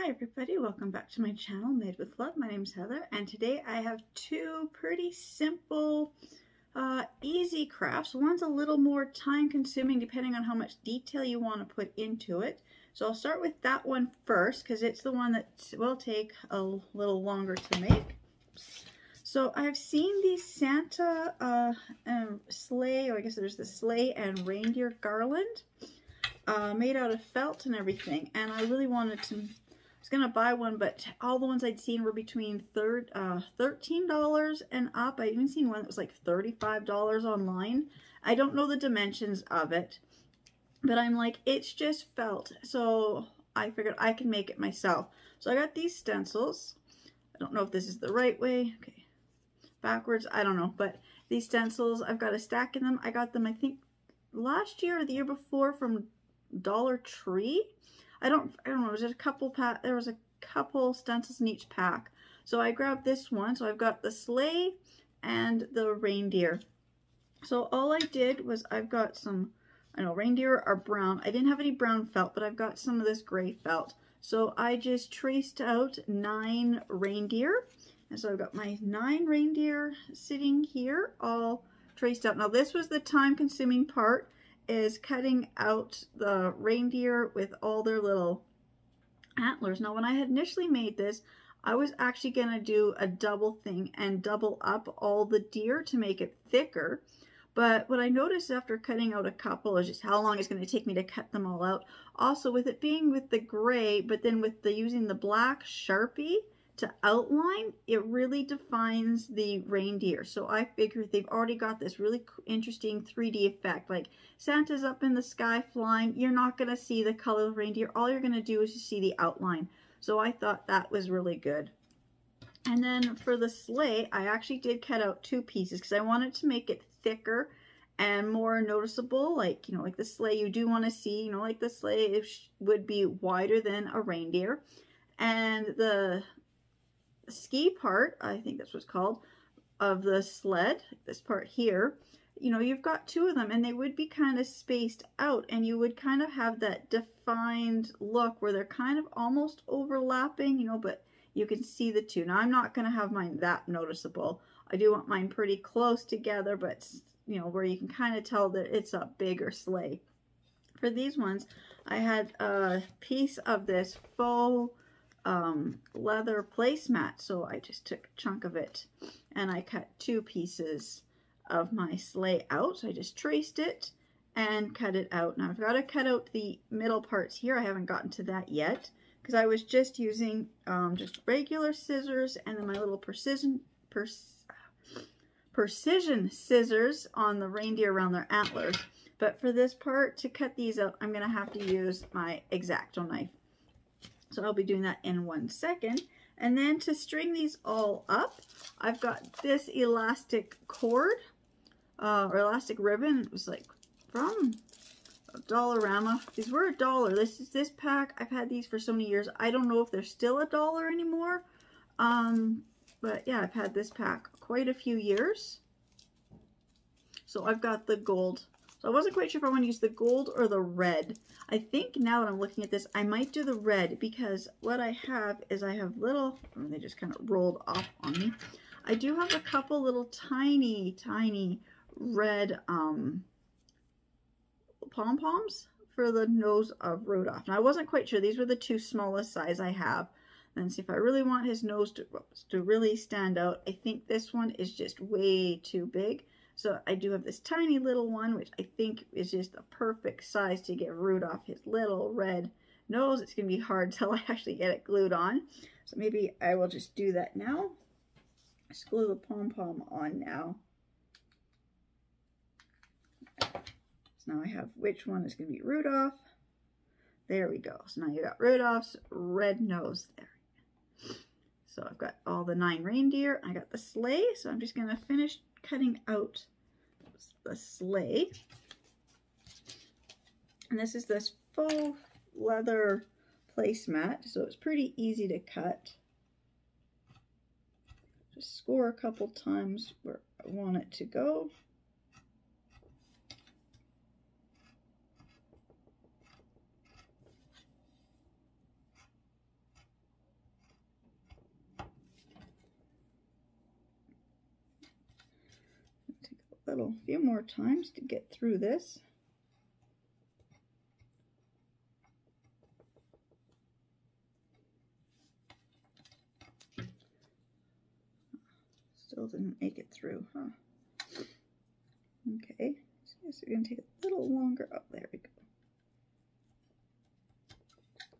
Hi everybody, welcome back to my channel, Made with Love. My name is Heather, and today I have two pretty simple, easy crafts. One's a little more time consuming depending on how much detail you want to put into it. So I'll start with that one first because it's the one that will take a little longer to make. So I've seen these Santa sleigh, or I guess there's the sleigh and reindeer garland made out of felt and everything, and I really wanted to. I was gonna buy one, but all the ones I'd seen were between $13 and up. I even seen one that was like $35 online. I don't know the dimensions of it, but I'm like, it's just felt, so I figured I can make it myself. So I got these stencils. I don't know if this is the right way. Okay, backwards, I don't know, but these stencils, I've got a stack of them. I got them, I think, last year or the year before from Dollar Tree. I don't know, there was a couple stencils in each pack. So I grabbed this one. So I've got the sleigh and the reindeer. So all I did was I've got some, I know reindeer are brown. I didn't have any brown felt, but I've got some of this gray felt. So I just traced out 9 reindeer. And so I've got my 9 reindeer sitting here all traced out. Now this was the time consuming part, is cutting out the reindeer with all their little antlers. Now when I had initially made this, I was actually going to do a double thing and double up all the deer to make it thicker. But what I noticed after cutting out a couple is just how long it's going to take me to cut them all out. Also with it being with the gray, but then with the using the black Sharpie to outline, it really defines the reindeer. So I figured they've already got this really interesting 3D effect. Like Santa's up in the sky flying, you're not going to see the color of the reindeer. All you're going to do is just see the outline. So I thought that was really good. And then for the sleigh, I actually did cut out 2 pieces because I wanted to make it thicker and more noticeable. Like, you know, like the sleigh you do want to see, you know, like the sleigh would be wider than a reindeer. And the ski part, I think that's what's called, of the sled, this part here, you know, you've got 2 of them and they would be kind of spaced out, and you would kind of have that defined look where they're kind of almost overlapping, you know, but you can see the 2. Now I'm not going to have mine that noticeable. I do want mine pretty close together, but you know, where you can kind of tell that it's a bigger sleigh. For these ones, I had a piece of this faux leather placemat, so I just took a chunk of it and I cut 2 pieces of my sleigh out. So I just traced it and cut it out. Now I've got to cut out the middle parts here. I haven't gotten to that yet because I was just using just regular scissors and then my little precision scissors on the reindeer around their antlers. But for this part, to cut these out, I'm going to have to use my X-Acto knife. So I'll be doing that in 1 second. And then to string these all up, I've got this elastic cord, or elastic ribbon. It was like from Dollarama. These were $1. This pack, I've had these for so many years. I don't know if they're still $1 anymore. But yeah, I've had this pack quite a few years. So I've got the gold. So I wasn't quite sure if I want to use the gold or the red. I think now that I'm looking at this, I might do the red because what I have is I have little, they just kind of rolled off on me. I do have a couple little tiny, tiny red pom-poms for the nose of Rudolph. Now I wasn't quite sure. These were the 2 smallest size I have. Then see if I really want his nose to really stand out. I think this one is just way too big. So I do have this tiny little one, which I think is just a perfect size to give Rudolph his little red nose. It's going to be hard till I actually get it glued on. So maybe I will just do that now. Just glue the pom-pom on now. So now I have which one is going to be Rudolph. There we go. So now you got Rudolph's red nose there. So I've got all the 9 reindeer. I got the sleigh. So I'm just going to finish cutting out the sleigh. And this is this faux leather placemat, so it's pretty easy to cut. Just score a couple times where I want it to go. little few more times to get through this. Still didn't make it through, huh? Okay, so I guess we're going to take a little longer. Oh, there we go.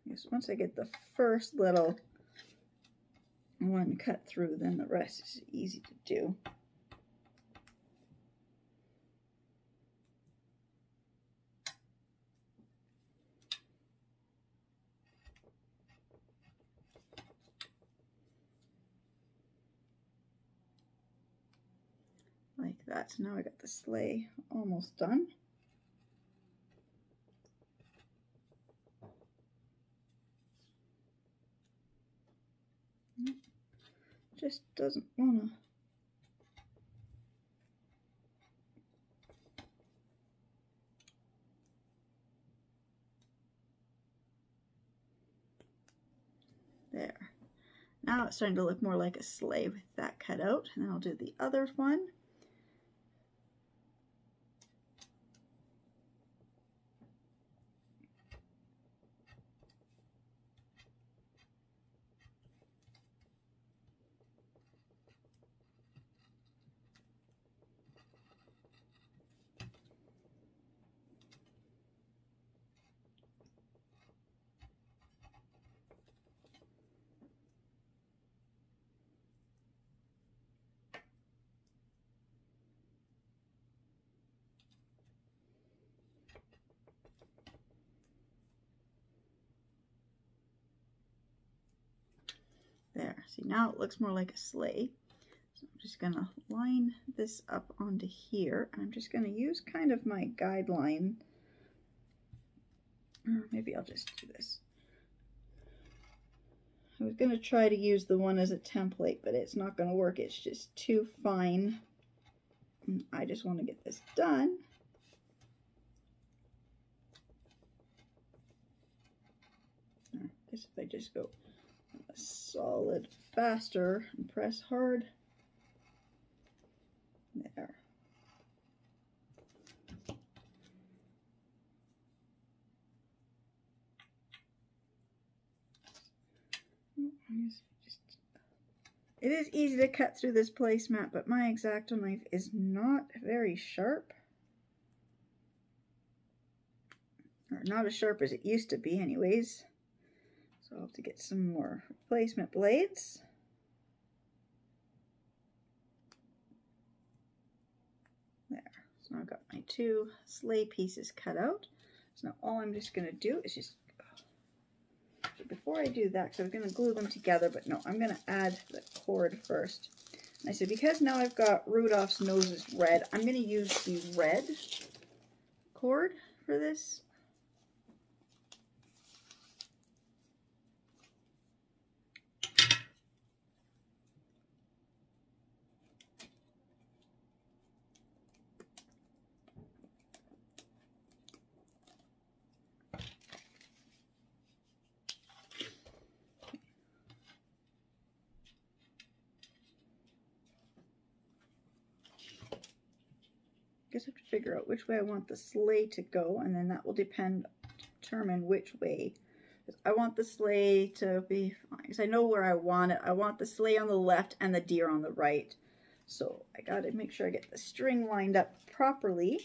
Yes, once I get the first little one cut through, then the rest is easy to do. Like that. So now I got the sleigh almost done. Just doesn't want to. There. Now it's starting to look more like a sleigh with that cut out. And then I'll do the other one. There, see now it looks more like a sleigh. So I'm just gonna line this up onto here. I'm just gonna use kind of my guideline. Or maybe I'll just do this. I was gonna try to use the one as a template, but it's not gonna work. It's just too fine. And I just want to get this done. I guess if I just go a solid faster and press hard. There. It is easy to cut through this placemat, but my X-Acto knife is not very sharp. Or not as sharp as it used to be anyways. So I'll have to get some more replacement blades. There. So now I've got my two sleigh pieces cut out. So now all I'm just going to do is just... Before I do that, because I was going to glue them together, but no, I'm going to add the cord first. And I said, because now I've got Rudolph's noses red, I'm going to use the red cord for this. I guess I have to figure out which way I want the sleigh to go, and then that will determine which way. I want the sleigh to be, because I know where I want it. I want the sleigh on the left and the deer on the right. So I got to make sure I get the string lined up properly.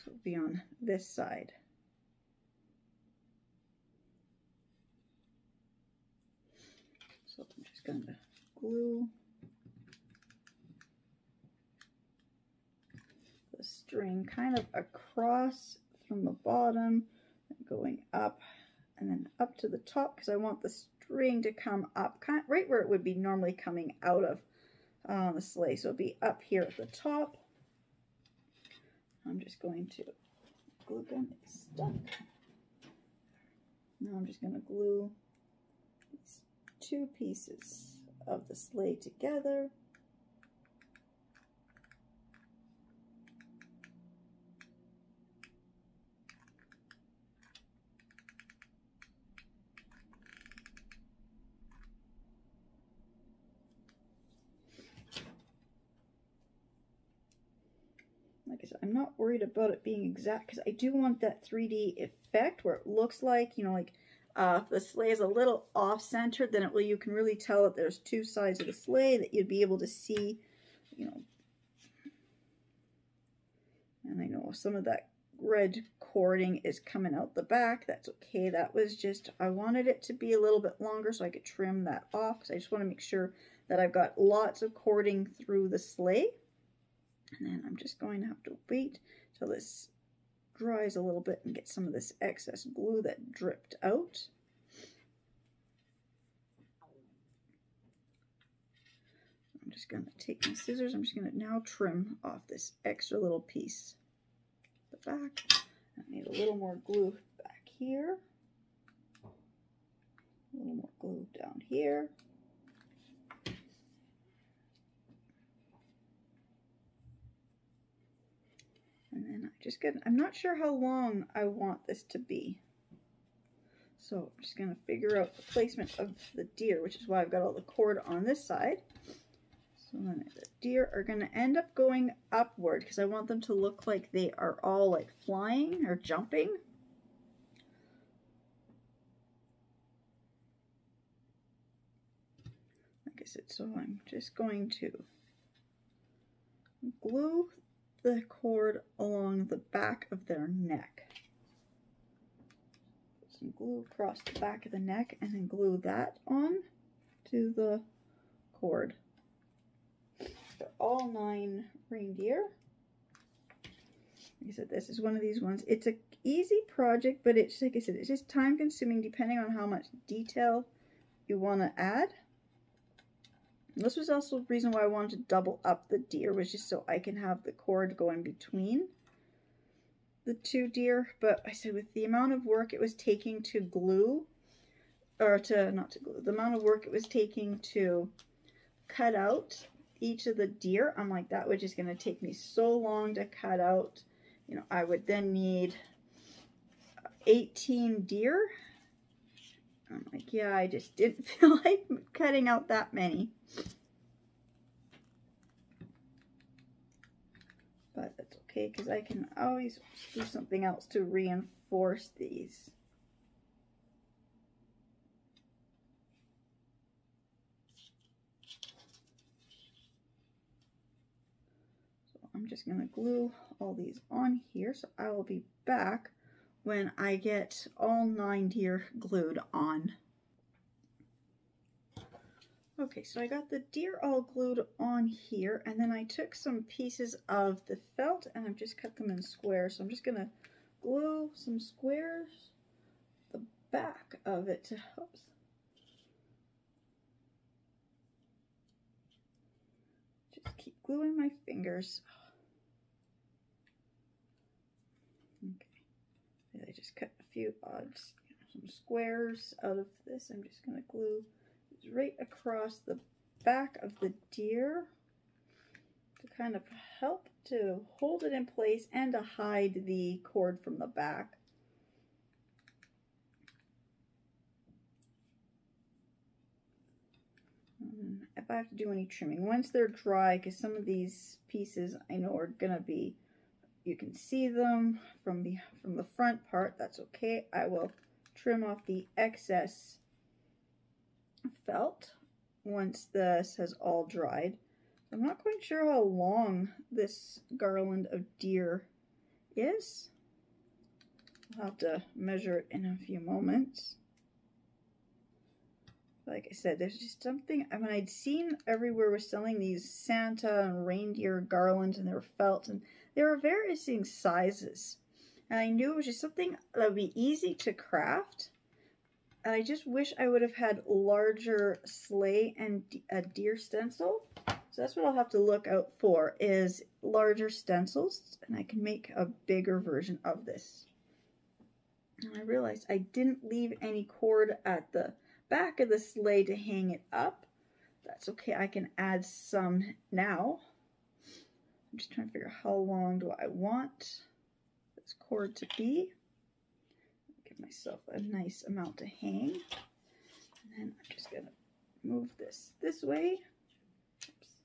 So it'll be on this side. So I'm just going to glue string kind of across from the bottom, going up and then up to the top, because I want the string to come up kind of right where it would be normally coming out of the sleigh. So it'll be up here at the top. I'm just going to glue gun is stuck. Now I'm just going to glue these two pieces of the sleigh together. said, I'm not worried about it being exact because I do want that 3D effect where it looks like, you know, like if the sleigh is a little off-centered, then you can really tell that there's two sides of the sleigh, that you'd be able to see, you know. And I know some of that red cording is coming out the back. That's okay. That was just, I wanted it to be a little bit longer so I could trim that off because I just want to make sure that I've got lots of cording through the sleigh. And then I'm just going to have to wait till this dries a little bit and get some of this excess glue that dripped out. I'm just going to take my scissors. I'm just going to now trim off this extra little piece at the back. I need a little more glue back here. A little more glue down here. And then I'm not sure how long I want this to be. So I'm just going to figure out the placement of the deer, which is why I've got all the cord on this side. So then the deer are going to end up going upward because I want them to look like they are all like flying or jumping. Like I said, so I'm just going to glue the cord along the back of their neck. Put some glue across the back of the neck and then glue that on to the cord. For all 9 reindeer. Like I said, this is one of these ones. It's an easy project, but it's, like I said, it's just time consuming depending on how much detail you want to add. And this was also the reason why I wanted to double up the deer, was just so I can have the cord going between the 2 deer. But I said with the amount of work it was taking to glue, or to, not to glue, the amount of work it was taking to cut out each of the deer, I'm like, that was just going to take me so long to cut out. You know, I would then need 18 deer. I'm like, yeah, I just didn't feel like cutting out that many. But that's okay, because I can always do something else to reinforce these. I'm just going to glue all these on here, so I will be back when I get all 9 deer glued on. Okay, so I got the deer all glued on here, and then I took some pieces of the felt and I've just cut them in squares. So I'm just going to glue some squares the back of it. Oops. Just keep gluing my fingers. Okay, I just cut a few odds, some squares out of this. I'm just going to glue right across the back of the deer to kind of help to hold it in place and to hide the cord from the back. If I have to do any trimming, once they're dry, because some of these pieces I know are gonna be, you can see them from the front part, that's okay. I will trim off the excess felt once this has all dried. I'm not quite sure how long this garland of deer is. I'll have to measure it in a few moments. Like I said, there's just something, I mean, I'd seen everywhere was selling these Santa and reindeer garlands, and they were felt, and there were various sizes. And I knew it was just something that would be easy to craft. And I just wish I would have had larger sleigh and a deer stencil. So that's what I'll have to look out for, is larger stencils, and I can make a bigger version of this. And I realized I didn't leave any cord at the back of the sleigh to hang it up. That's okay, I can add some now. I'm just trying to figure out how long do I want this cord to be. Give myself a nice amount to hang. And then I'm just going to move this way. Oops.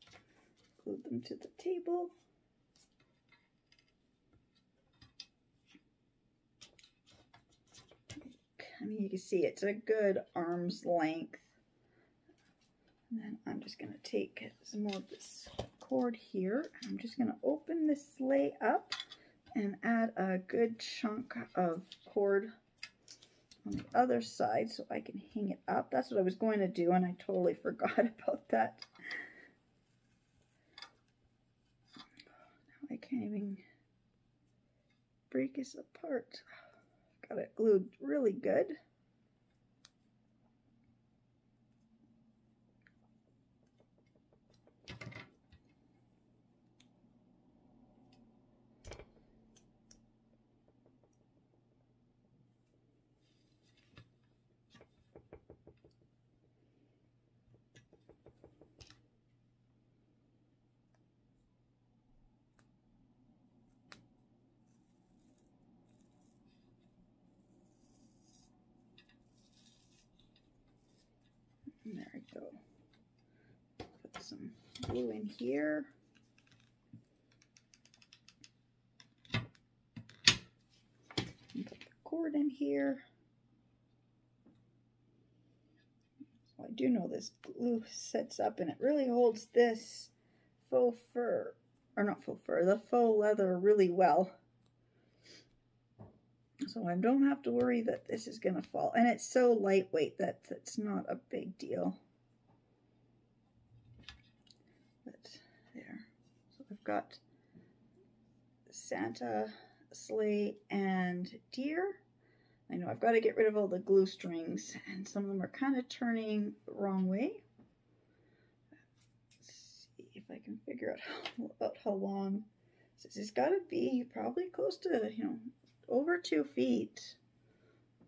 Glue them to the table. I mean, you can see it's a good arm's length. And then I'm just going to take some more of this cord here. I'm just going to open this sleigh up and add a good chunk of cord on the other side so I can hang it up. That's what I was going to do, and I totally forgot about that. Now I can't even break this apart. Got it glued really good. There we go. Put some glue in here. And put the cord in here. So I do know this glue sets up and it really holds this faux fur, or not faux fur, the faux leather really well. So I don't have to worry that this is going to fall. And it's so lightweight that it's not a big deal. But there. So I've got Santa, sleigh, and deer. I know I've got to get rid of all the glue strings. And some of them are kind of turning the wrong way. Let's see if I can figure out how long. So this has got to be probably close to, over 2 feet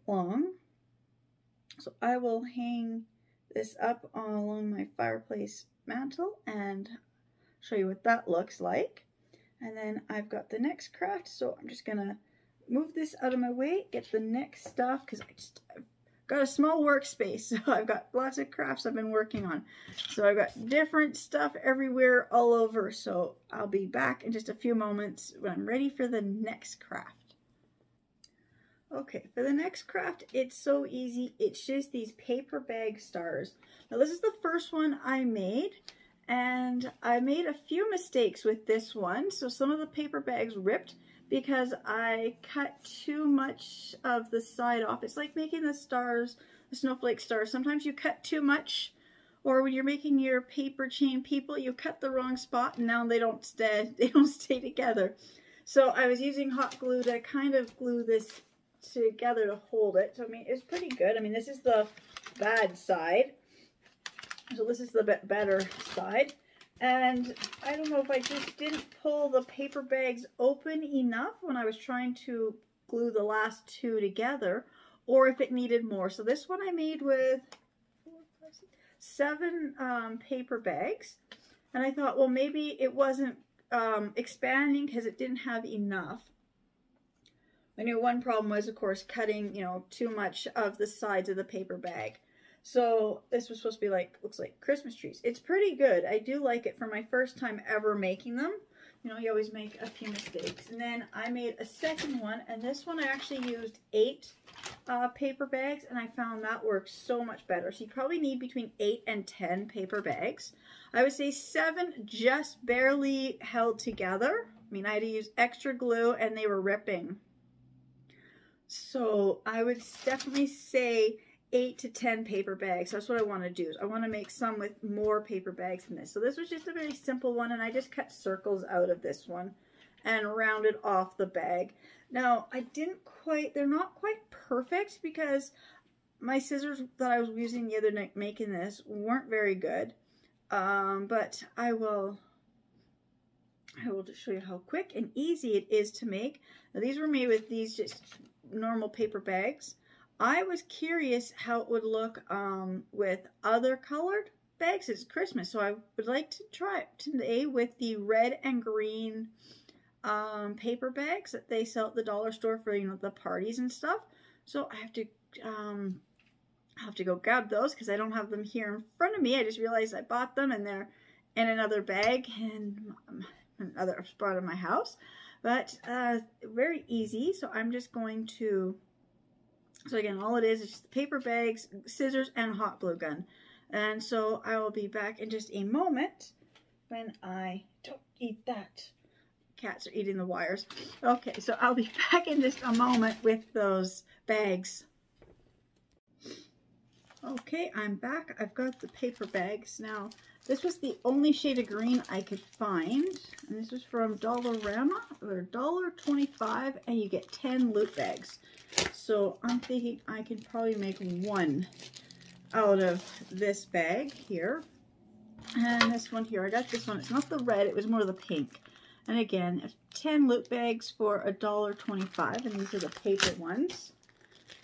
long. So I will hang this up along my fireplace mantle and show you what that looks like. And then I've got the next craft, so I'm just gonna move this out of my way, get the next stuff, because I've got a small workspace, so I've got lots of crafts I've been working on. So I've got different stuff everywhere all over, so I'll be back in just a few moments when I'm ready for the next craft. Okay, for the next craft, it's so easy. It's just these paper bag stars. Now this is the first one I made, and I made a few mistakes with this one. So some of the paper bags ripped because I cut too much of the side off. It's like making the stars, the snowflake stars. Sometimes you cut too much, or when you're making your paper chain people, you cut the wrong spot and now they don't stay together. So I was using hot glue to kind of glue this together to hold it. So I mean, it's pretty good. I mean, this is the bad side, so this is the better side. And I don't know if I just didn't pull the paper bags open enough when I was trying to glue the last two together, or if it needed more. So this one I made with 7 paper bags, and I thought, well, maybe it wasn't expanding because it didn't have enough. I knew one problem was, of course, cutting, too much of the sides of the paper bag. So this was supposed to be like, looks like Christmas trees. It's pretty good. I do like it for my first time ever making them. You always make a few mistakes. And then I made a second one, and this one I actually used 8 paper bags, and I found that works so much better. So you probably need between 8 and 10 paper bags. I would say 7 just barely held together. I mean, I had to use extra glue, and they were ripping. So I would definitely say 8 to 10 paper bags. That's what I want to do. I want to make some with more paper bags than this. So this was just a very simple one, and I just cut circles out of this one and rounded off the bag. Now, they're not quite perfect because my scissors that I was using the other night making this weren't very good. But I will just show you how quick and easy it is to make. Now, these were made with these just normal paper bags. I was curious how it would look with other colored bags. It's Christmas, so I would like to try it today with the red and green paper bags that they sell at the dollar store for the parties and stuff. So I have to go grab those because I don't have them here in front of me. I just realized I bought them and they're in another bag in another spot in my house. But very easy. So I'm just going to So again, all it is just paper bags, scissors, and a hot glue gun. And so I will be back in just a moment when I don't eat that. Cats are eating the wires. Okay, so I'll be back in just a moment with those bags. Okay, I'm back. I've got the paper bags. Now, this was the only shade of green I could find. And this was from Dollarama. They're $1.25 and you get 10 loot bags. So I'm thinking I can probably make one out of this bag here. And this one here, I got this one. It's not the red, it was more the pink. And again, 10 loot bags for $1.25, and these are the paper ones.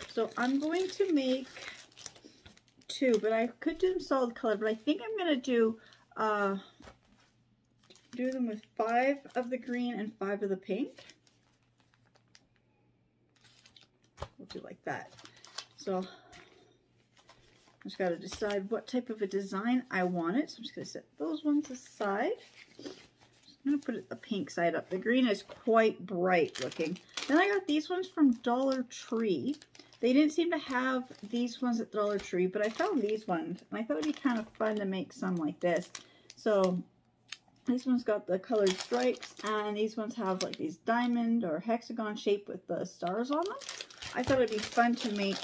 So I'm going to make 2, but I could do them solid color, but I think I'm going to do them with 5 of the green and 5 of the pink. We'll do like that. So I just got to decide what type of a design I want it. So I'm just going to set those ones aside. I'm going to put the pink side up. The green is quite bright looking. Then I got these ones from Dollar Tree. They didn't seem to have these ones at Dollar Tree, but I found these ones. And I thought it'd be kind of fun to make some like this. So this one's got the colored stripes, and these ones have like these diamond or hexagon shape with the stars on them. I thought it'd be fun to make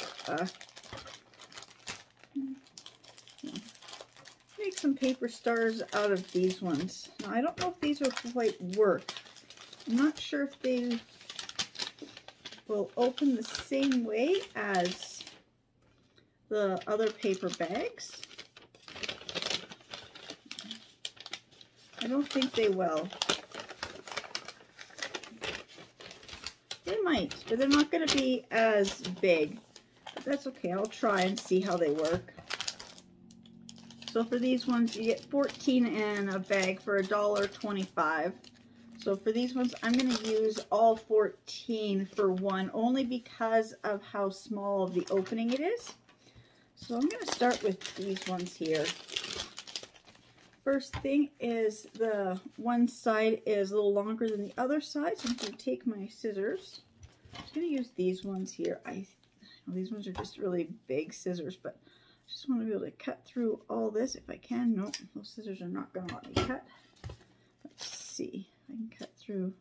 some paper stars out of these ones. Now, I don't know if these will quite work. I'm not sure if they will open the same way as the other paper bags. I don't think they will. They might, but they're not going to be as big. But that's okay. I'll try and see how they work. So for these ones, you get 14 in a bag for $1.25. So for these ones, I'm going to use all 14 for one, only because of how small of the opening it is. So I'm going to start with these ones here. First thing is the one side is a little longer than the other side, so I'm going to take my scissors. I'm just going to use these ones here. These ones are just really big scissors, but I just want to be able to cut through all this if I can. Nope, those scissors are not going to let me cut. Let's see. I can cut through.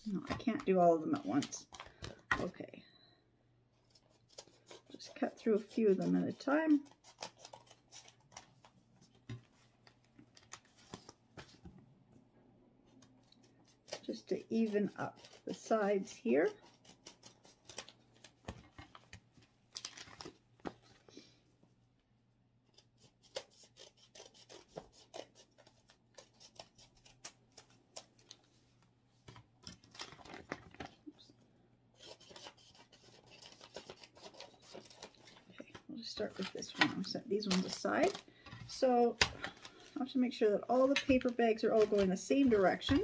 No, I can't do all of them at once. Okay. Just cut through a few of them at a time. Just to even up the sides here. Start with this one. I'll set these ones aside. So I have to make sure that all the paper bags are all going the same direction.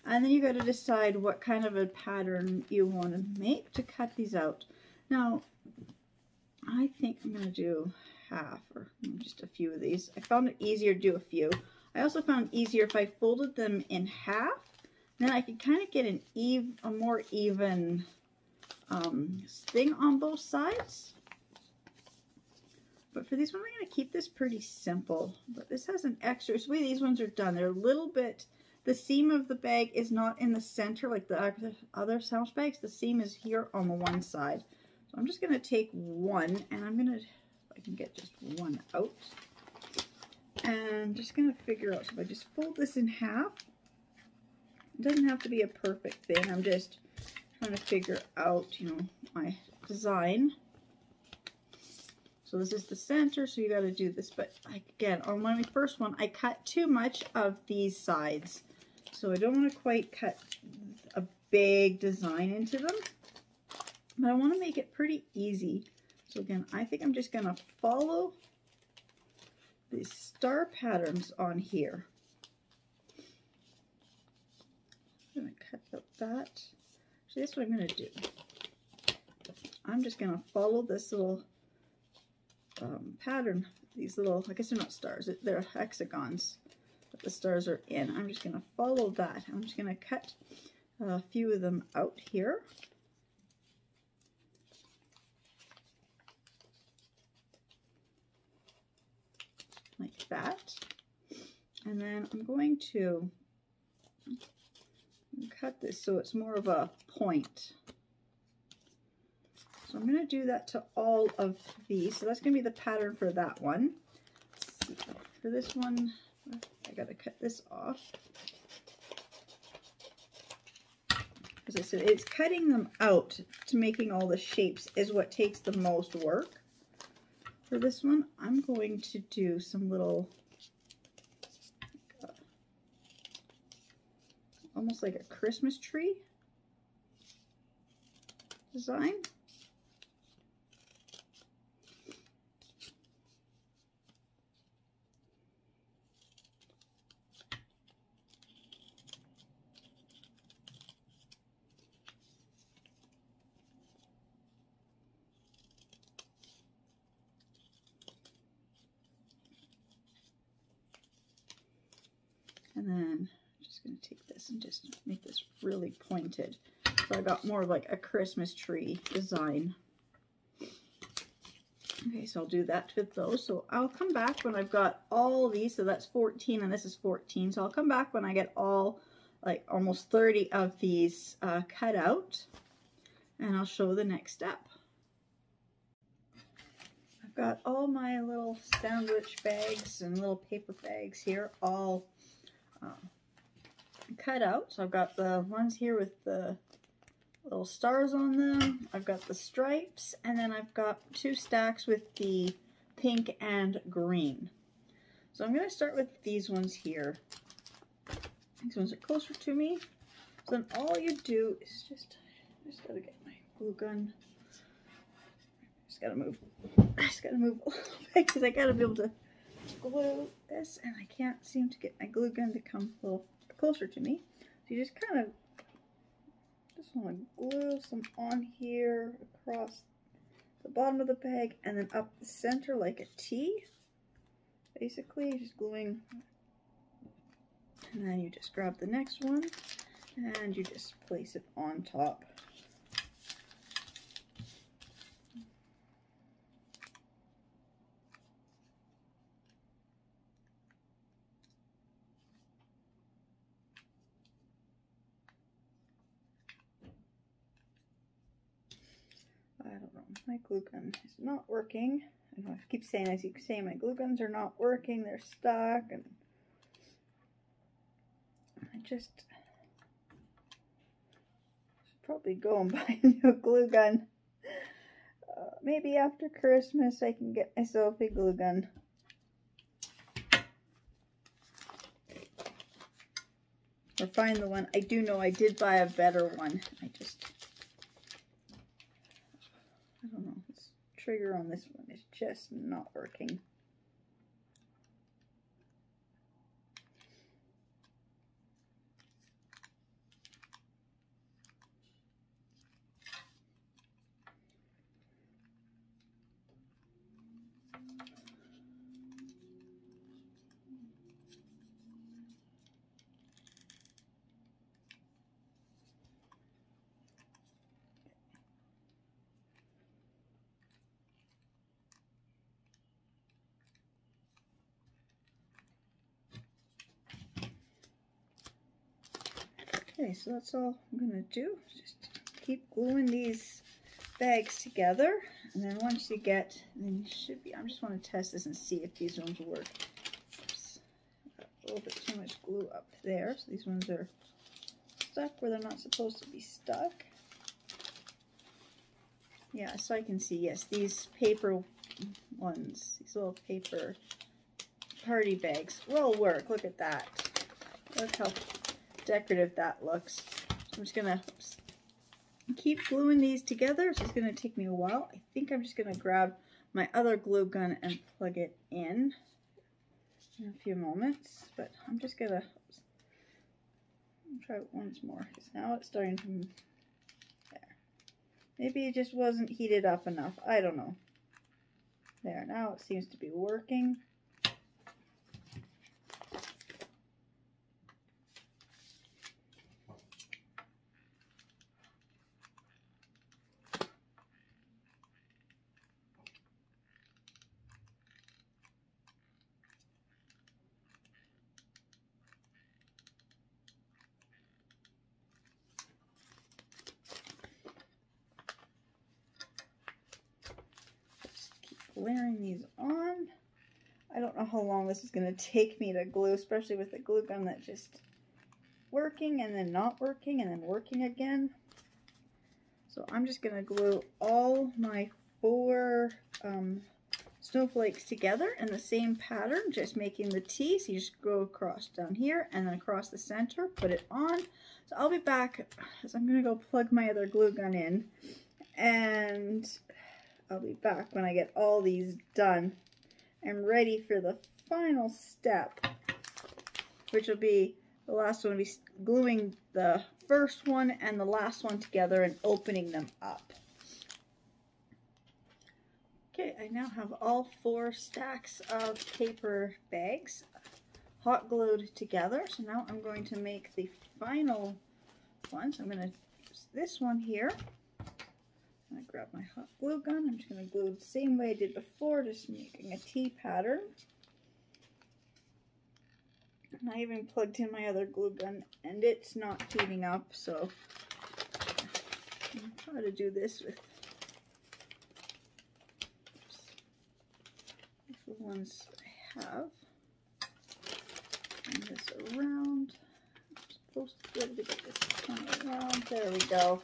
And then you got to decide what kind of a pattern you want to make to cut these out. Now, I think I'm going to do half or just a few of these. I found it easier to do a few. I also found it easier if I folded them in half. Then I could kind of get a more even thing on both sides. But for these ones, I'm going to keep this pretty simple. But this has an extra, so the way these ones are done, they're a little bit, the seam of the bag is not in the center like the other sandwich bags. The seam is here on the one side. So I'm just going to take one, and I'm going to, if I can get just one out. And I'm just going to figure out, so if I just fold this in half, it doesn't have to be a perfect thing. I'm just trying to figure out, my design. So this is the center, so you got to do this. But again, on my first one, I cut too much of these sides. So I don't want to quite cut a big design into them. But I want to make it pretty easy. So again, I think I'm just going to follow these star patterns on here. I'm going to cut out that. So that's what I'm going to do. I'm just going to follow this little pattern, these little, I guess they're not stars, they're hexagons, but the stars are in. I'm just going to follow that. I'm just going to cut a few of them out here. like that. And then I'm going to cut this so it's more of a point. So I'm going to do that to all of these. So that's going to be the pattern for that one. For this one, I got to cut this off. As I said, it's cutting them out to making all the shapes is what takes the most work. For this one, I'm going to do some little, almost like a Christmas tree design. And then I'm just going to take this and just make this really pointed. So I got more of like a Christmas tree design. Okay, so I'll do that with those. So I'll come back when I've got all these. So that's 14 and this is 14. So I'll come back when I get all, like almost 30 of these cut out. And I'll show the next step. I've got all my little sandwich bags and little paper bags here all cut out. So I've got the ones here with the little stars on them. I've got the stripes, and then I've got 2 stacks with the pink and green. So I'm going to start with these ones here. These ones are closer to me. So then all you do is I just got to get my glue gun. I just got to move a little bit because I got to be able to glue this, and I can't seem to get my glue gun to come a little closer to me. So you just kind of want to glue some on here across the bottom of the bag and then up the center like a T. Basically, just gluing, and then you just grab the next one and you just place it on top. I don't know, my glue gun is not working. I keep saying, as you can see, my glue guns are not working, they're stuck, and I just should probably go and buy a new glue gun. Maybe after Christmas I can get myself a glue gun. Or find the one. I do know I did buy a better one. I don't know, this trigger on this one is just not working. Okay, so that's all I'm going to do. Just keep gluing these bags together. And then once you get, then you should be, I just want to test this and see if these ones work. Oops, got a little bit too much glue up there. So these ones are stuck where they're not supposed to be stuck. Yeah, so I can see, yes, these paper ones, these little paper party bags will work. Look at that. Look how decorative that looks. So I'm just gonna keep gluing these together. So it's gonna take me a while. I think I'm just gonna grab my other glue gun and plug it in a few moments. But I'm just gonna try it once more because now it's starting to there. Maybe it just wasn't heated up enough. I don't know. There, now it seems to be working. layering these on. I don't know how long this is going to take me to glue, especially with the glue gun that's just working and then not working and then working again. So I'm just going to glue all my 4 snowflakes together in the same pattern, just making the T. So you just go across down here and then across the center, put it on. So I'll be back, so I'm going to go plug my other glue gun in, and I'll be back when I get all these done. I'm ready for the final step, which will be the last one, be gluing the first one and the last one together and opening them up. Okay, I now have all 4 stacks of paper bags hot glued together. So now I'm going to make the final one. So I'm going to use this one here. I'm going to grab my hot glue gun. I'm just going to glue the same way I did before, just making a T pattern. And I even plugged in my other glue gun and it's not heating up, so I'll try to do this with the ones I have. Turn this around. I'm supposed to be able to get this turned around. There we go.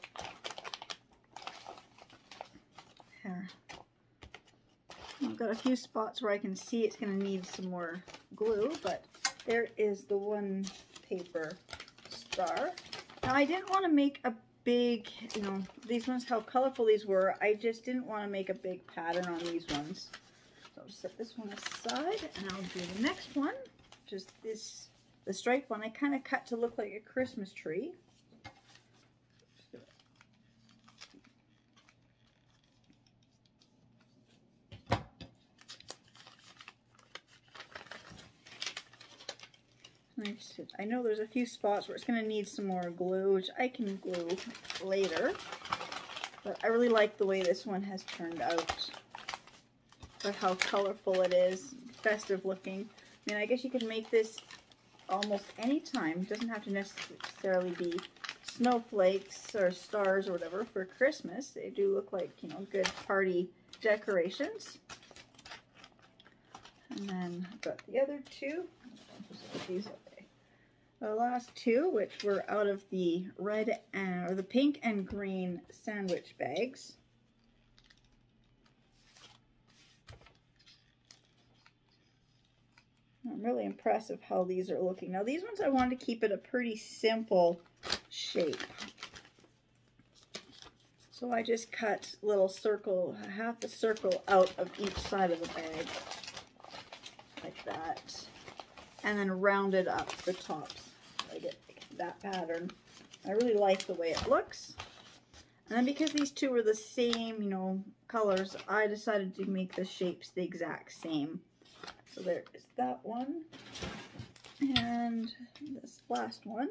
Here. I've got a few spots where I can see it's going to need some more glue, but there is the one paper star. Now I didn't want to make a big, you know, these ones, how colorful these were, I just didn't want to make a big pattern on these ones. So I'll set this one aside and I'll do the next one, which is this, the striped one. I kind of cut to look like a Christmas tree. I know there's a few spots where it's going to need some more glue, which I can glue later. But I really like the way this one has turned out. But how colorful it is, festive looking. I mean, I guess you could make this almost any time. It doesn't have to necessarily be snowflakes or stars or whatever for Christmas. They do look like, you know, good party decorations. And then I've got the other 2. Just put these away. The last 2, which were out of the red and, or the pink and green sandwich bags. I'm really impressed with how these are looking. Now these ones I wanted to keep it a pretty simple shape. So I just cut a little circle, half a circle out of each side of the bag. Like that. And then rounded up the tops. I get that pattern. I really like the way it looks. And then because these 2 were the same, you know, colors, I decided to make the shapes the exact same. So there is that one. And this last one.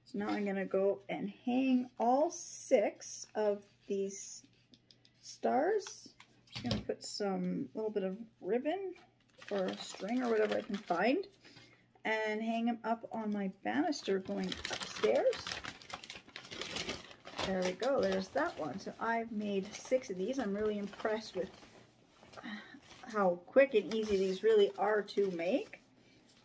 So now I'm going to go and hang all 6 of these stars. I'm just going to put some little bit of ribbon or string or whatever I can find and hang them up on my banister going upstairs. There we go, there's that one. So I've made 6 of these. I'm really impressed with how quick and easy these really are to make.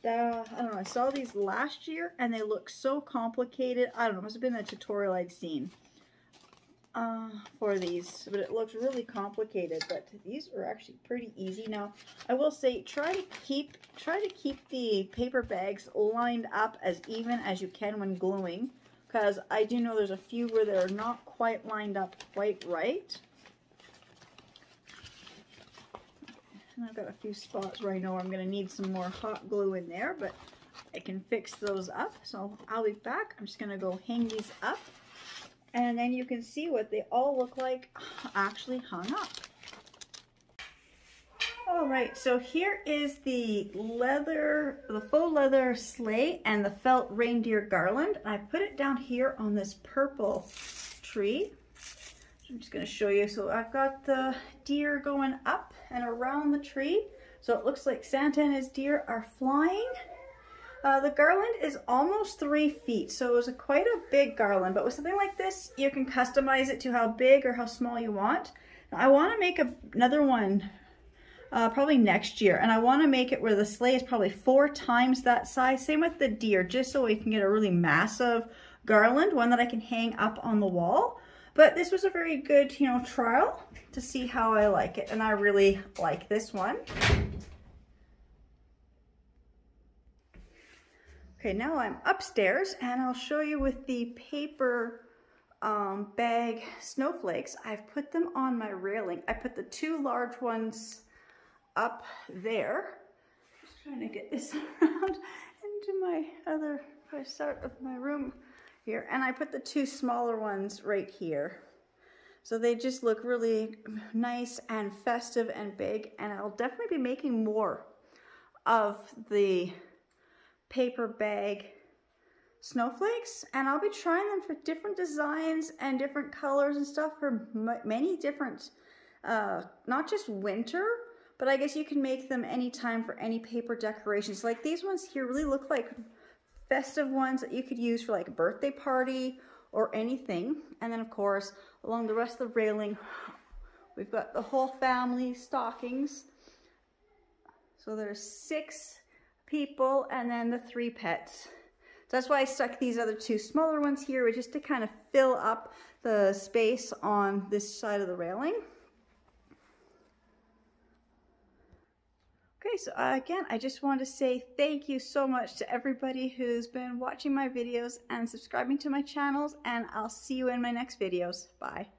I don't know, I saw these last year and they look so complicated. I don't know, it must have been a tutorial I'd seen for these, but it looks really complicated, but these are actually pretty easy. Now I will say try to keep the paper bags lined up as even as you can when gluing, because I do know there's a few where they're not quite lined up quite right. And I've got a few spots where I know I'm going to need some more hot glue in there, but I can fix those up. So I'll be back. I'm just going to go hang these up. And then you can see what they all look like actually hung up. Alright, so here is the faux leather sleigh and the felt reindeer garland. I put it down here on this purple tree. I'm just going to show you. So I've got the deer going up and around the tree. So it looks like Santa and his deer are flying. The garland is almost 3 feet, so it was quite a big garland, but with something like this, you can customize it to how big or how small you want. Now, I want to make another one probably next year, and I want to make it where the sleigh is probably 4 times that size. Same with the deer, just so we can get a really massive garland, one that I can hang up on the wall. But this was a very good, you know, trial to see how I like it, and I really like this one. Okay, now I'm upstairs, and I'll show you with the paper bag snowflakes. I've put them on my railing. I put the 2 large ones up there. Just trying to get this around into my other, if I start with my room here, and I put the 2 smaller ones right here. So they just look really nice and festive and big, and I'll definitely be making more of the paper bag snowflakes, and I'll be trying them for different designs and different colors and stuff for many different, not just winter, but I guess you can make them anytime for any paper decorations. Like these ones here really look like festive ones that you could use for like a birthday party or anything. And then of course, along the rest of the railing, we've got the whole family stockings. So there's 6 people and then the 3 pets. So that's why I stuck these other 2 smaller ones here, just to kind of fill up the space on this side of the railing. Okay, so again, I just want to say thank you so much to everybody who's been watching my videos and subscribing to my channels, and I'll see you in my next videos. Bye.